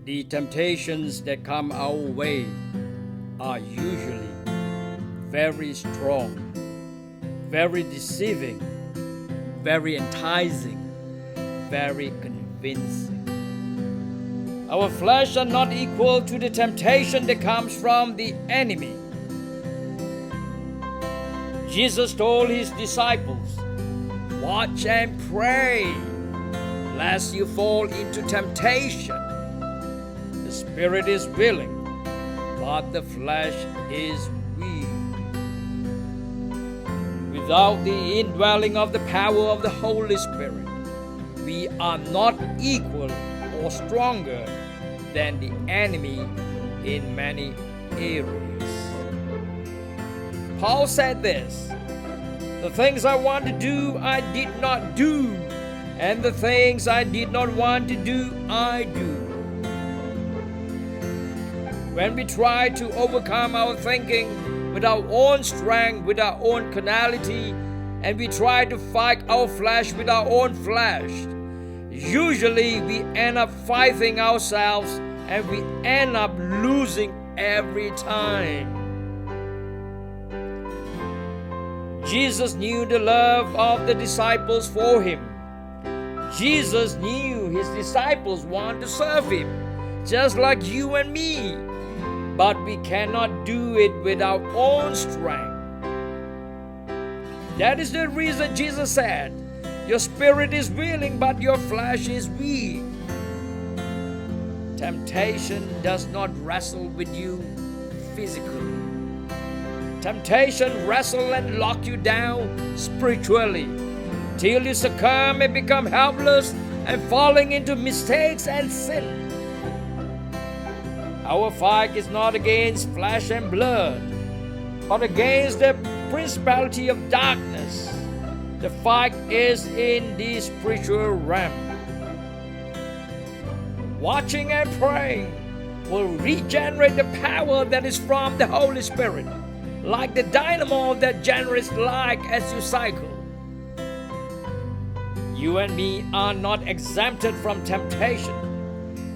The temptations that come our way are usually very strong, very deceiving, very enticing, very convincing. Our flesh are not equal to the temptation that comes from the enemy. Jesus told his disciples, "Watch and pray, lest you fall into temptation. The spirit is willing, but the flesh is weak." Without the indwelling of the power of the Holy Spirit, we are not equal or stronger than the enemy in many areas. Paul said this, "The things I want to do, I did not do, and the things I did not want to do, I do." When we try to overcome our thinking with our own strength, with our own carnality, and we try to fight our flesh with our own flesh, usually we end up fighting ourselves and we end up losing every time. Jesus knew the love of the disciples for him. Jesus knew his disciples want to serve him, just like you and me. But we cannot do it with our own strength. That is the reason Jesus said, "Your spirit is willing, but your flesh is weak." Temptation does not wrestle with you physically. Temptation wrestle and lock you down spiritually till you succumb and become helpless and falling into mistakes and sin. Our fight is not against flesh and blood, but against the principality of darkness. The fight is in the spiritual realm. Watching and praying will regenerate the power that is from the Holy Spirit, like the dynamo that generates light as you cycle. You and me are not exempted from temptation,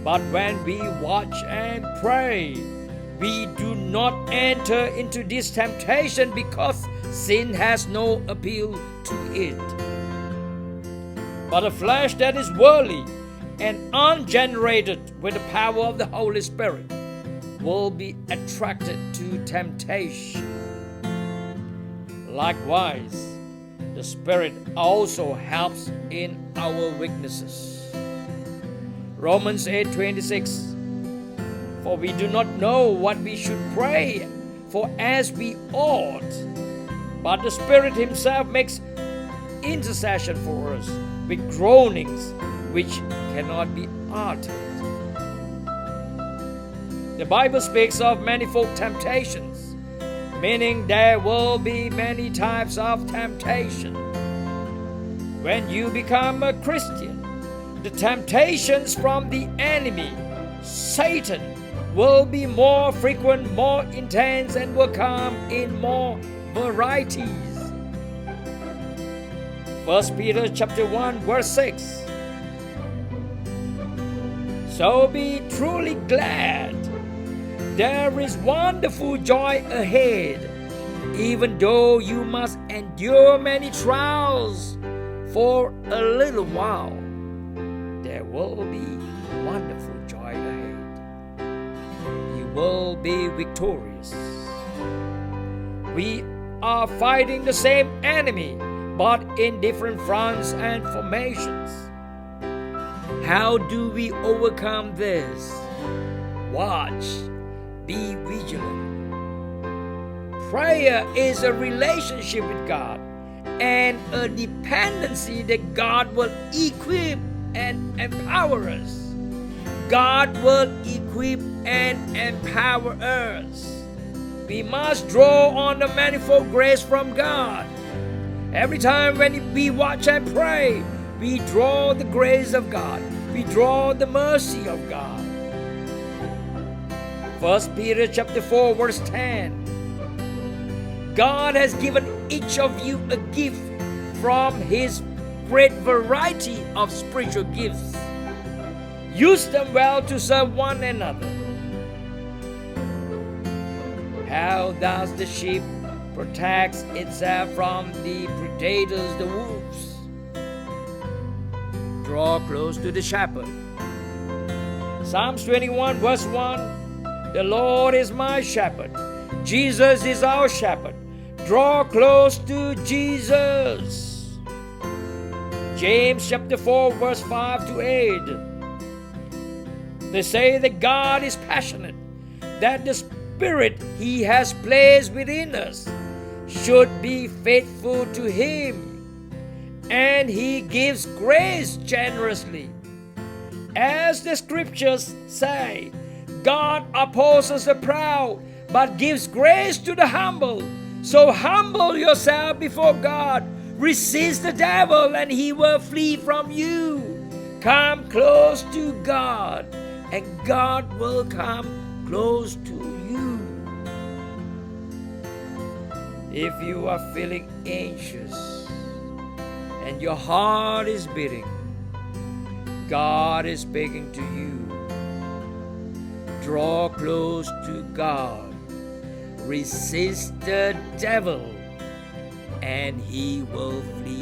but when we watch and pray, we do not enter into this temptation because sin has no appeal to it. But a flesh that is worldly and ungenerated with the power of the Holy Spirit will be attracted to temptation. Likewise, the Spirit also helps in our weaknesses. Romans 8:26, "For we do not know what we should pray for as we ought, but the Spirit himself makes intercession for us with groanings which cannot be uttered." The Bible speaks of manifold temptations, meaning there will be many types of temptation. When you become a Christian, the temptations from the enemy, Satan, will be more frequent, more intense, and will come in more varieties. 1 Peter chapter 1 verse 6. "So be truly glad. There is wonderful joy ahead, even though you must endure many trials for a little while. There will be wonderful joy ahead. You will be victorious." We are fighting the same enemy, but in different fronts and formations. How do we overcome this? Watch, be vigilant. Prayer is a relationship with God and a dependency that God will equip and empower us. God will equip and empower us. We must draw on the manifold grace from God. Every time when we watch and pray, we draw the grace of God. We draw the mercy of God. 1 Peter chapter 4 verse 10. God has given each of you a gift from His great variety of spiritual gifts. Use them well to serve one another. How does the sheep protect itself from the predators, the wolves? Draw close to the shepherd. Psalms 21 verse 1. The Lord is my shepherd. Jesus is our shepherd. Draw close to Jesus. James chapter 4 verse 5 to 8. They say that God is passionate, that the Spirit He has placed within us should be faithful to Him, and He gives grace generously. As the scriptures say, God opposes the proud, but gives grace to the humble. So humble yourself before God. Resist the devil, and he will flee from you. Come close to God, and God will come close to you. If you are feeling anxious and your heart is beating, God is speaking to you. Draw close to God. Resist the devil, and he will flee